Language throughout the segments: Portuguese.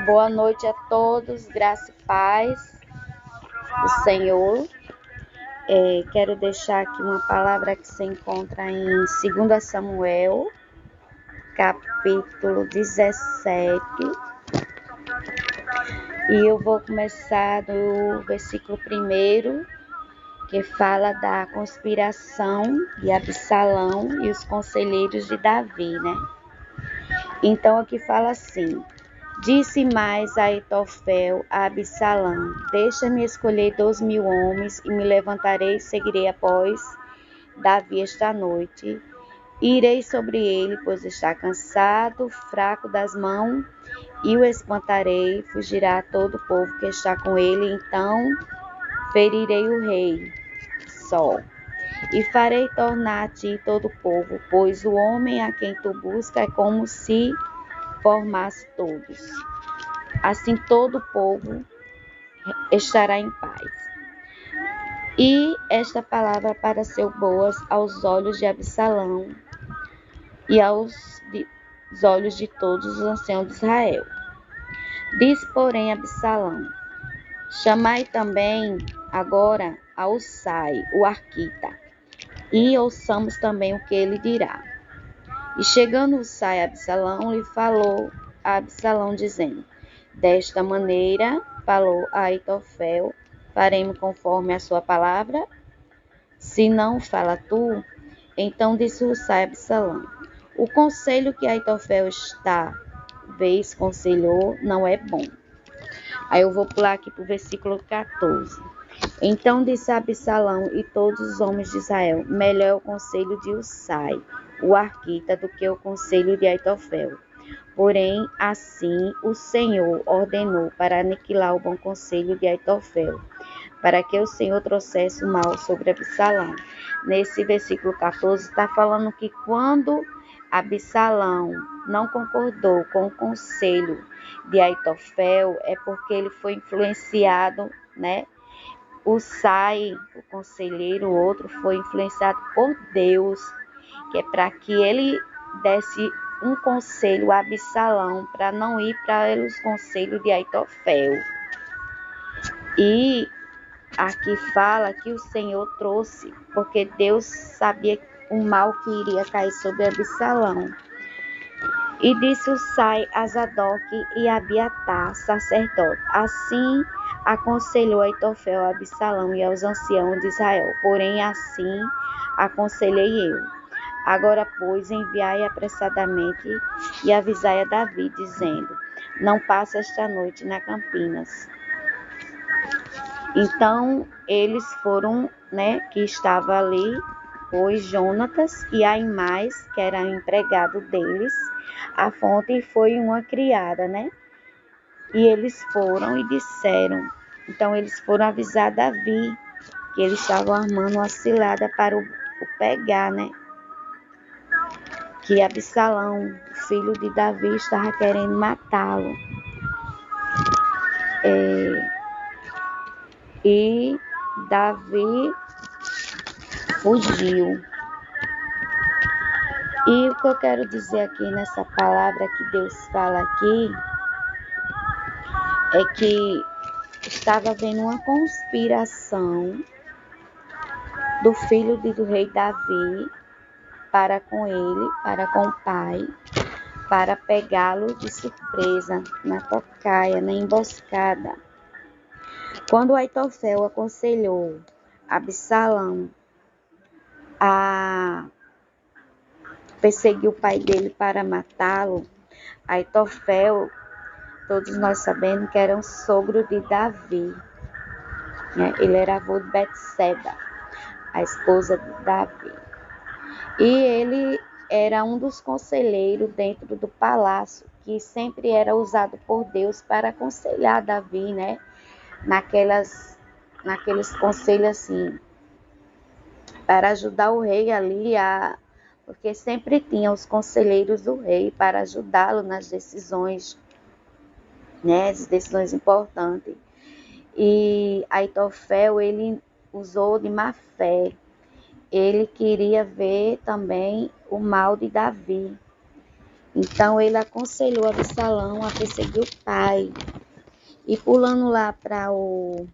Boa noite a todos, graça e paz do Senhor. Quero deixar aqui uma palavra que se encontra em 2 Samuel, capítulo 17. E eu vou começar do versículo 1, que fala da conspiração de Absalão e os conselheiros de Davi, né? Então aqui fala assim: disse mais Aitofel a Absalão: deixa-me escolher 2.000 homens, e me levantarei e seguirei após Davi esta noite. Irei sobre ele, pois está cansado, fraco das mãos, e o espantarei. Fugirá todo o povo que está com ele, então ferirei o rei só. E farei tornar a ti todo o povo, pois o homem a quem tu busca é como se formasse todos. Assim todo o povo estará em paz. E esta palavra pareceu boa aos olhos de Absalão e aos olhos de todos os anciãos de Israel. Disse, porém, Absalão: chamai também agora a Usai, o arquita, e ouçamos também o que ele dirá. E chegando Usai a Absalão, lhe falou a Absalão, dizendo: desta maneira falou a Aitofel: faremos conforme a sua palavra? Se não fala tu, então disse Usai a Absalão: o conselho que Aitofel esta vez conselhou não é bom. Aí eu vou pular aqui para o versículo 14. Então disse Absalão e todos os homens de Israel: melhor é o conselho de Usai, o arquita, do que o conselho de Aitofel. Porém, assim o Senhor ordenou para aniquilar o bom conselho de Aitofel, para que o Senhor trouxesse o mal sobre Absalão. Nesse versículo 14 está falando que quando Absalão não concordou com o conselho de Aitofel, é porque ele foi influenciado, né? Usai, o conselheiro, o outro, foi influenciado por Deus, que é para que ele desse um conselho a Absalão, para não ir para os conselhos de Aitofel. E aqui fala que o Senhor trouxe, porque Deus sabia o mal que iria cair sobre Absalão. E disse Usai a Zadoque e Abiatar, sacerdote: assim aconselhou Aitofel a Absalão e aos anciãos de Israel. Porém, assim aconselhei eu. Agora, pois, enviai apressadamente e avisai a Davi, dizendo: não passe esta noite na Campinas. Então, eles foram, né, que estava ali, pois Jonatas e Aimais, que era empregado deles, a fonte foi uma criada, né? E eles foram e disseram. Então, eles foram avisar Davi, que eles estavam armando uma cilada para o pegar, né? Que Absalão, filho de Davi, estava querendo matá-lo. E Davi fugiu. E o que eu quero dizer aqui nessa palavra que Deus fala aqui é que estava havendo uma conspiração do filho do rei Davi para com ele, para com o pai, para pegá-lo de surpresa, na tocaia, na emboscada. Quando Aitofel aconselhou Absalão a perseguir o pai dele para matá-lo, Aitofel, todos nós sabemos que era um sogro de Davi, né? Ele era avô de Betseba, a esposa de Davi. E ele era um dos conselheiros dentro do palácio, que sempre era usado por Deus para aconselhar Davi, né? Naqueles conselhos assim, para ajudar o rei ali porque sempre tinha os conselheiros do rei para ajudá-lo nas decisões, né? As decisões importantes. E Aitofel, ele usou de má fé. Ele queria ver também o mal de Davi. Então ele aconselhou Absalão a perseguir o pai. E pulando lá para o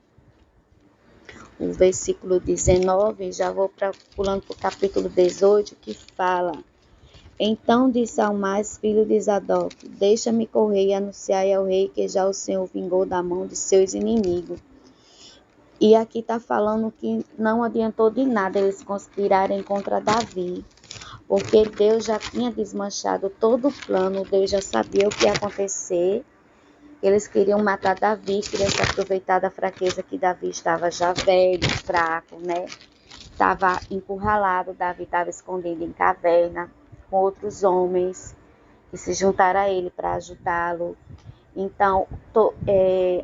versículo 19, já vou pulando para o capítulo 18, que fala: Então disse Aimás, filho de Zadok: Deixa-me correr e anunciar ao rei que já o Senhor vingou da mão de seus inimigos. E aqui está falando que não adiantou de nada eles conspirarem contra Davi, porque Deus já tinha desmanchado todo o plano, Deus já sabia o que ia acontecer. Eles queriam matar Davi, queriam se aproveitar da fraqueza que Davi estava já velho, fraco, né? Estava encurralado, Davi estava escondido em caverna com outros homens que se juntaram a ele para ajudá-lo. Então,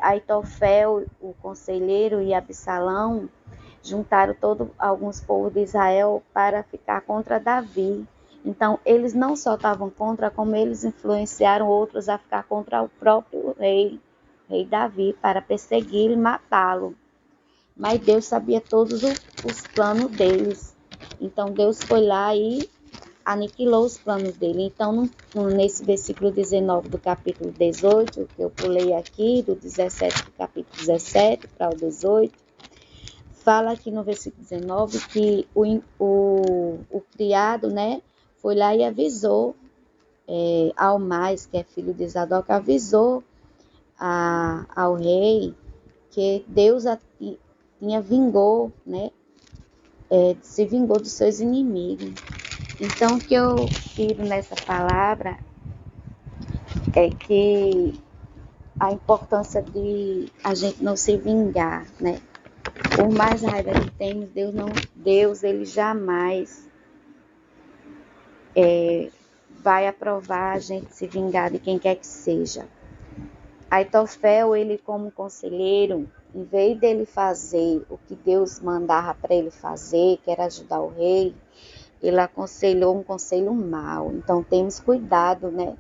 Aitofel, o conselheiro, e Absalão juntaram alguns povos de Israel para ficar contra Davi. Então, eles não só estavam contra, como eles influenciaram outros a ficar contra o próprio rei Davi, para persegui-lo e matá-lo. Mas Deus sabia todos os planos deles. Então, Deus foi lá e aniquilou os planos dele. Então, nesse versículo 19 do capítulo 18, que eu pulei aqui, do 17 do capítulo 17 para o 18, fala aqui no versículo 19 que o criado, né, foi lá e avisou, Aimás, que é filho de Zadok, avisou ao rei que Deus tinha vingou, né, se vingou dos seus inimigos. Então, o que eu tiro nessa palavra é que a importância de a gente não se vingar, né? Por mais raiva que temos, Deus ele jamais vai aprovar a gente se vingar de quem quer que seja. Aitofel, ele como conselheiro, em vez dele fazer o que Deus mandava para ele fazer, que era ajudar o rei, ele aconselhou um conselho mau. Então temos cuidado, né,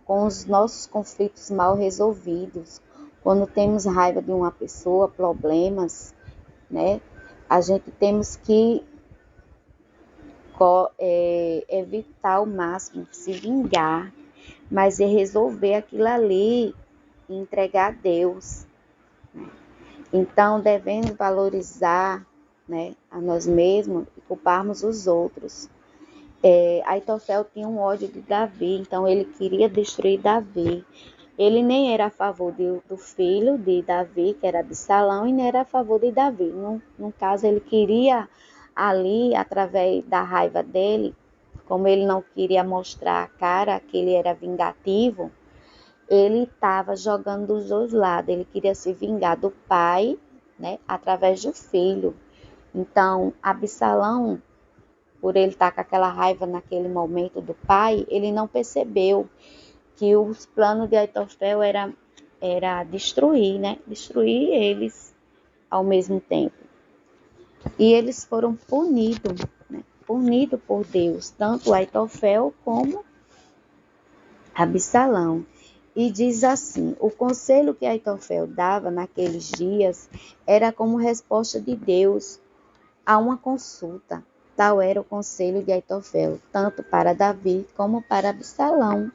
com os nossos conflitos mal resolvidos. Quando temos raiva de uma pessoa, problemas, né, a gente temos que evitar ao máximo se vingar, mas resolver aquilo ali e entregar a Deus. Então devemos valorizar, né, a nós mesmos e culparmos os outros. Aitofel tinha um ódio de Davi, então ele queria destruir Davi. Ele nem era a favor do filho de Davi, que era Absalão, e nem era a favor de Davi. No caso, ele queria ali, através da raiva dele, como ele não queria mostrar a cara que ele era vingativo, ele estava jogando dos dois lados. Ele queria se vingar do pai, né, através do filho. Então, Absalão, por ele estar com aquela raiva naquele momento do pai, ele não percebeu que os planos de Aitofel era destruir, né? Destruir eles ao mesmo tempo. E eles foram punidos, né? Punidos por Deus, tanto Aitofel como Absalão. E diz assim: o conselho que Aitofel dava naqueles dias era como resposta de Deus a uma consulta. Tal era o conselho de Aitofel, tanto para Davi como para Absalão.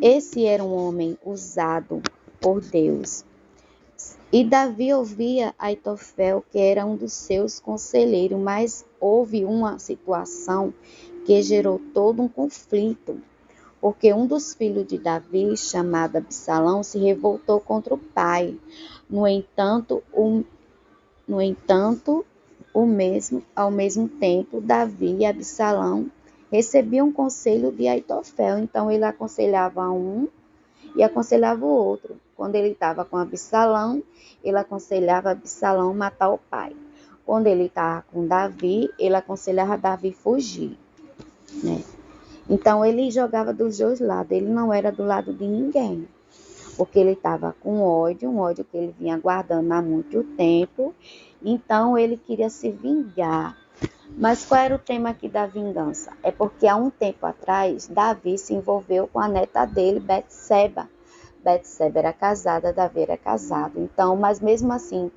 Esse era um homem usado por Deus. E Davi ouvia Aitofel, que era um dos seus conselheiros, mas houve uma situação que gerou todo um conflito, porque um dos filhos de Davi, chamado Absalão, se revoltou contra o pai. No entanto, ao mesmo tempo, Davi e Absalão recebiam conselho de Aitofel. Então ele aconselhava um e aconselhava o outro. Quando ele estava com Absalão, ele aconselhava Absalão matar o pai. Quando ele estava com Davi, ele aconselhava Davi fugir, né? Então ele jogava dos dois lados, ele não era do lado de ninguém, porque ele estava com ódio, um ódio que ele vinha guardando há muito tempo. Então ele queria se vingar. Mas qual era o tema aqui da vingança? É porque há um tempo atrás, Davi se envolveu com a neta dele, Betseba. Betseba era casada, Davi era casado. Então, mas mesmo assim,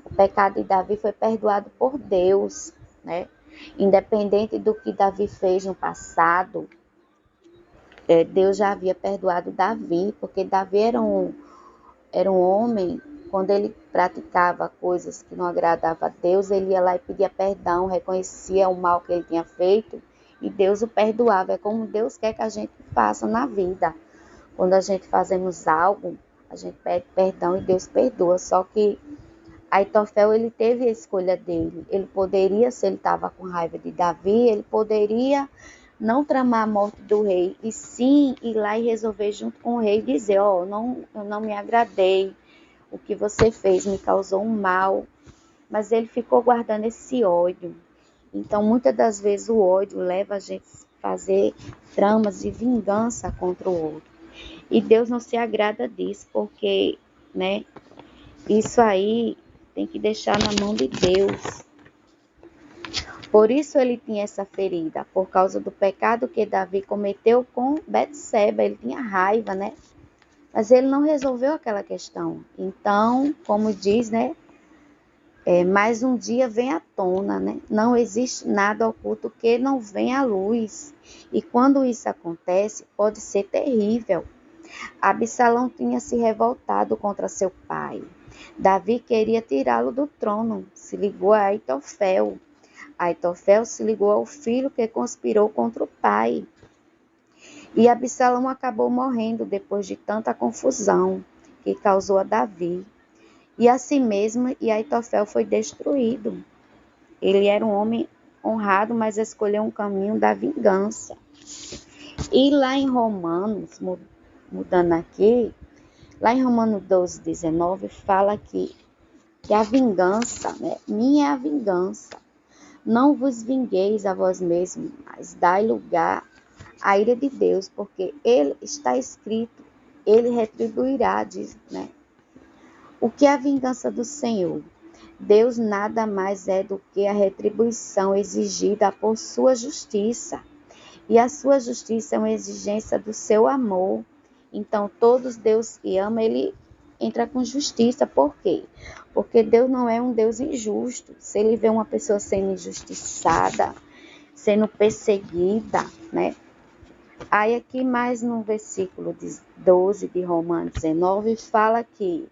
o pecado de Davi foi perdoado por Deus, né? Independente do que Davi fez no passado, Deus já havia perdoado Davi, porque Davi era um homem, quando ele praticava coisas que não agradavam a Deus, ele ia lá e pedia perdão, reconhecia o mal que ele tinha feito, e Deus o perdoava. É como Deus quer que a gente faça na vida. Quando a gente fazemos algo, a gente pede perdão e Deus perdoa. Só que Aitofel, ele teve a escolha dele. Ele poderia, se ele estava com raiva de Davi, ele poderia não tramar a morte do rei, e sim ir lá e resolver junto com o rei, dizer, eu não me agradei, o que você fez me causou um mal, mas ele ficou guardando esse ódio. Então, muitas das vezes o ódio leva a gente a fazer tramas de vingança contra o outro. E Deus não se agrada disso, porque, né, isso aí tem que deixar na mão de Deus. Por isso ele tinha essa ferida, por causa do pecado que Davi cometeu com Betseba. Ele tinha raiva, né? Mas ele não resolveu aquela questão. Então, como diz, né? Mais um dia vem à tona, né? Não existe nada oculto que não venha à luz. E quando isso acontece, pode ser terrível. Absalão tinha se revoltado contra seu pai. Davi queria tirá-lo do trono. Se ligou a Aitofel. Aitofel se ligou ao filho que conspirou contra o pai. E Absalão acabou morrendo depois de tanta confusão que causou a Davi. E assim mesmo, Aitofel foi destruído. Ele era um homem honrado, mas escolheu um caminho da vingança. E lá em Romanos, mudando aqui, lá em Romanos 12, 19, fala que a vingança, né? Minha é a vingança. Não vos vingueis a vós mesmos, mas dai lugar à ira de Deus, porque ele está escrito, ele retribuirá, diz, né? O que é a vingança do Senhor? Deus nada mais é do que a retribuição exigida por sua justiça. E a sua justiça é uma exigência do seu amor. Então, todos Deus que ama, ele entra com justiça. Por quê? Porque Deus não é um Deus injusto. Se ele vê uma pessoa sendo injustiçada, sendo perseguida, né? Aí aqui mais no versículo 12 de Romanos 19, fala que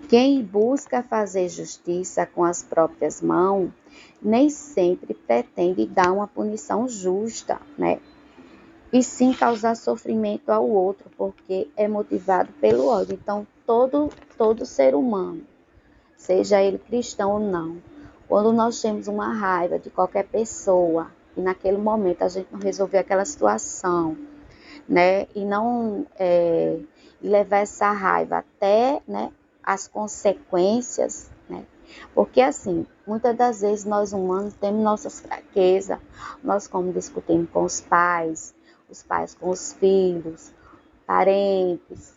quem busca fazer justiça com as próprias mãos, nem sempre pretende dar uma punição justa, né? E sim causar sofrimento ao outro, porque é motivado pelo ódio. Então, todo ser humano, seja ele cristão ou não, quando nós temos uma raiva de qualquer pessoa, e naquele momento a gente não resolver aquela situação, né? E não levar essa raiva até, né, as consequências, né? Porque assim, muitas das vezes nós humanos temos nossas fraquezas, nós como discutimos com os pais com os filhos, parentes,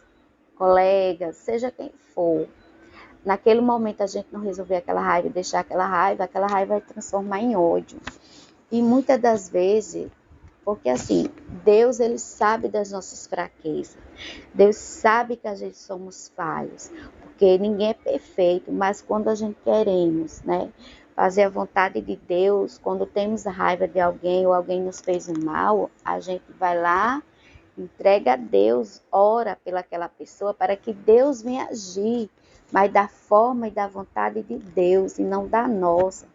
colegas, seja quem for. Naquele momento a gente não resolver aquela raiva e deixar aquela raiva vai transformar em ódio. E muitas das vezes, porque assim, Deus ele sabe das nossas fraquezas. Deus sabe que a gente somos falhos, porque ninguém é perfeito, mas quando a gente queremos, né, fazer a vontade de Deus, quando temos raiva de alguém ou alguém nos fez um mal, a gente vai lá, entrega a Deus, ora pelaquela pessoa para que Deus venha agir, mas da forma e da vontade de Deus e não da nossa.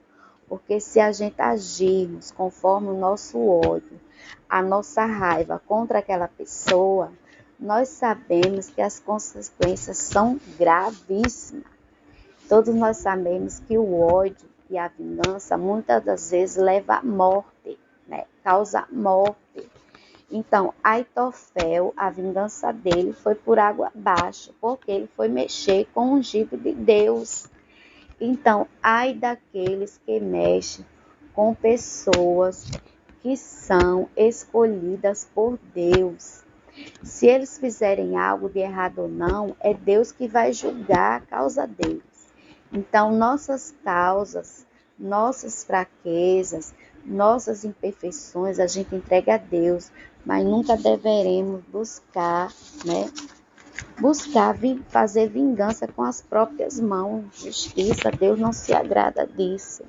Porque se a gente agirmos conforme o nosso ódio, a nossa raiva contra aquela pessoa, nós sabemos que as consequências são gravíssimas. Todos nós sabemos que o ódio e a vingança muitas das vezes leva à morte, né? Causa morte. Então, Aitofel, a vingança dele foi por água abaixo, porque ele foi mexer com o ungido de Deus. Então, ai daqueles que mexem com pessoas que são escolhidas por Deus. Se eles fizerem algo de errado ou não, é Deus que vai julgar a causa deles. Então, nossas causas, nossas fraquezas, nossas imperfeições, a gente entrega a Deus, mas nunca deveremos buscar, né? Fazer vingança com as próprias mãos. Justiça, Deus não se agrada disso.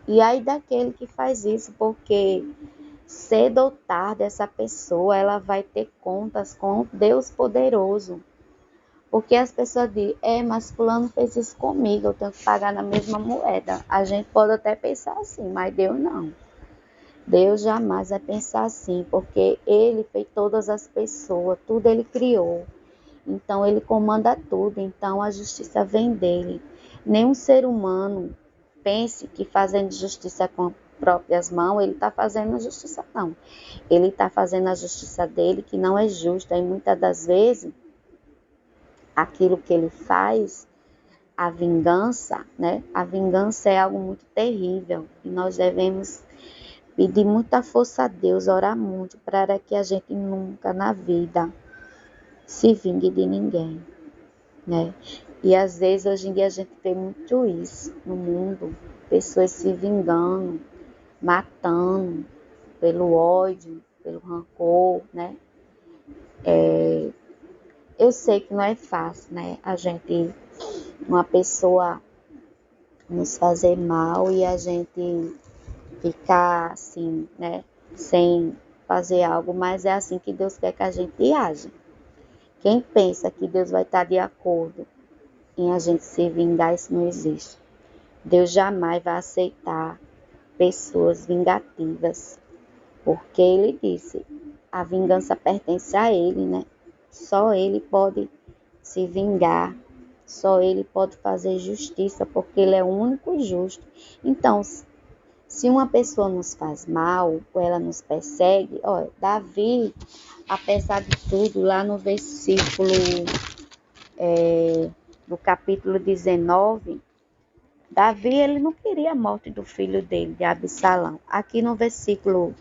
E aí daquele que faz isso, porque cedo ou tarde essa pessoa ela vai ter contas com Deus poderoso. Porque as pessoas dizem, mas fulano fez isso comigo, eu tenho que pagar na mesma moeda. A gente pode até pensar assim, mas Deus não. Deus jamais vai pensar assim, porque Ele fez todas as pessoas, tudo Ele criou. Então Ele comanda tudo, então a justiça vem dEle. Nenhum ser humano pense que fazendo justiça com as próprias mãos, ele está fazendo a justiça, não. Ele está fazendo a justiça dele, que não é justa, e muitas das vezes aquilo que ele faz, a vingança, né? A vingança é algo muito terrível e nós devemos pedir muita força a Deus, orar muito para que a gente nunca na vida se vingue de ninguém, né? E às vezes hoje em dia a gente vê muito isso no mundo, pessoas se vingando, matando pelo ódio, pelo rancor, né? Eu sei que não é fácil, né? A gente, uma pessoa nos fazer mal e a gente ficar assim, né? Sem fazer algo, mas é assim que Deus quer que a gente age. Quem pensa que Deus vai estar de acordo em a gente se vingar, isso não existe. Deus jamais vai aceitar pessoas vingativas, porque Ele disse, a vingança pertence a Ele, né? Só Ele pode se vingar, só Ele pode fazer justiça, porque Ele é o único justo. Então, se uma pessoa nos faz mal, ou ela nos persegue, olha, Davi, apesar de tudo, lá no versículo do capítulo 19, Davi ele não queria a morte do filho dele, de Absalão. Aqui no versículo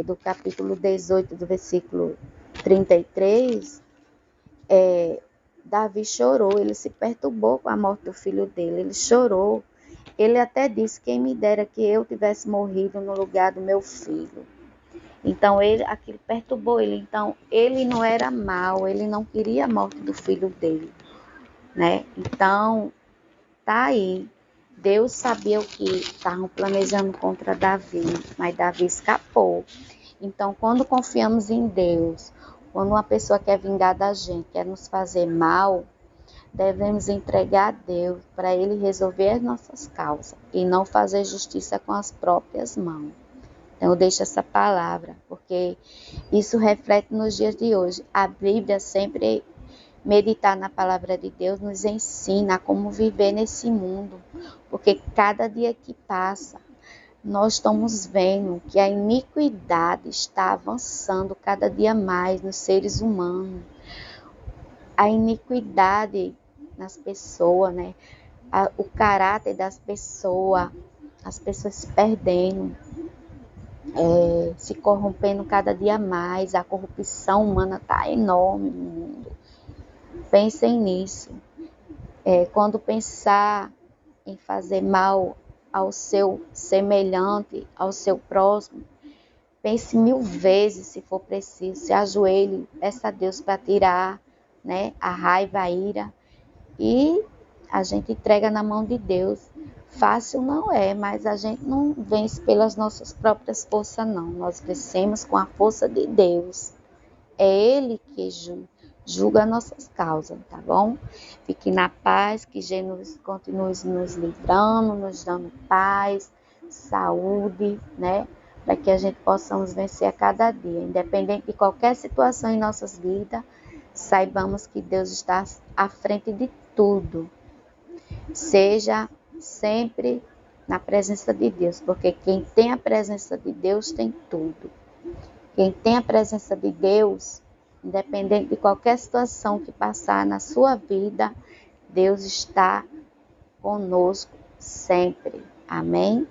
do capítulo 18, do versículo 33, Davi chorou, ele se perturbou com a morte do filho dele, ele chorou. Ele até disse, quem me dera que eu tivesse morrido no lugar do meu filho. Então, aquilo perturbou ele. Então, ele não era mau, ele não queria a morte do filho dele, né? Então, tá aí. Deus sabia o que estavam planejando contra Davi, mas Davi escapou. Então, quando confiamos em Deus, quando uma pessoa quer vingar da gente, quer nos fazer mal, devemos entregar a Deus para Ele resolver as nossas causas e não fazer justiça com as próprias mãos. Então, eu deixo essa palavra, porque isso reflete nos dias de hoje. A Bíblia sempre, meditar na palavra de Deus, nos ensina como viver nesse mundo, porque cada dia que passa, nós estamos vendo que a iniquidade está avançando cada dia mais nos seres humanos. A iniquidade nas pessoas, né? O caráter das pessoas, as pessoas se perdendo, se corrompendo cada dia mais. A corrupção humana está enorme no mundo. Pensem nisso. Quando pensar em fazer mal ao seu semelhante, ao seu próximo, pense 1000 vezes se for preciso, se ajoelhe, peça a Deus para tirar, né, a raiva, a ira, e a gente entrega na mão de Deus. Fácil não é, mas a gente não vence pelas nossas próprias forças, não. Nós vencemos com a força de Deus. É Ele que julga nossas causas, tá bom? Fique na paz, que Jesus continue nos livrando, nos dando paz, saúde, né? Para que a gente possamos vencer a cada dia. Independente de qualquer situação em nossas vidas, saibamos que Deus está à frente de tudo. Seja sempre na presença de Deus, porque quem tem a presença de Deus tem tudo. Quem tem a presença de Deus, independente de qualquer situação que passar na sua vida, Deus está conosco sempre. Amém?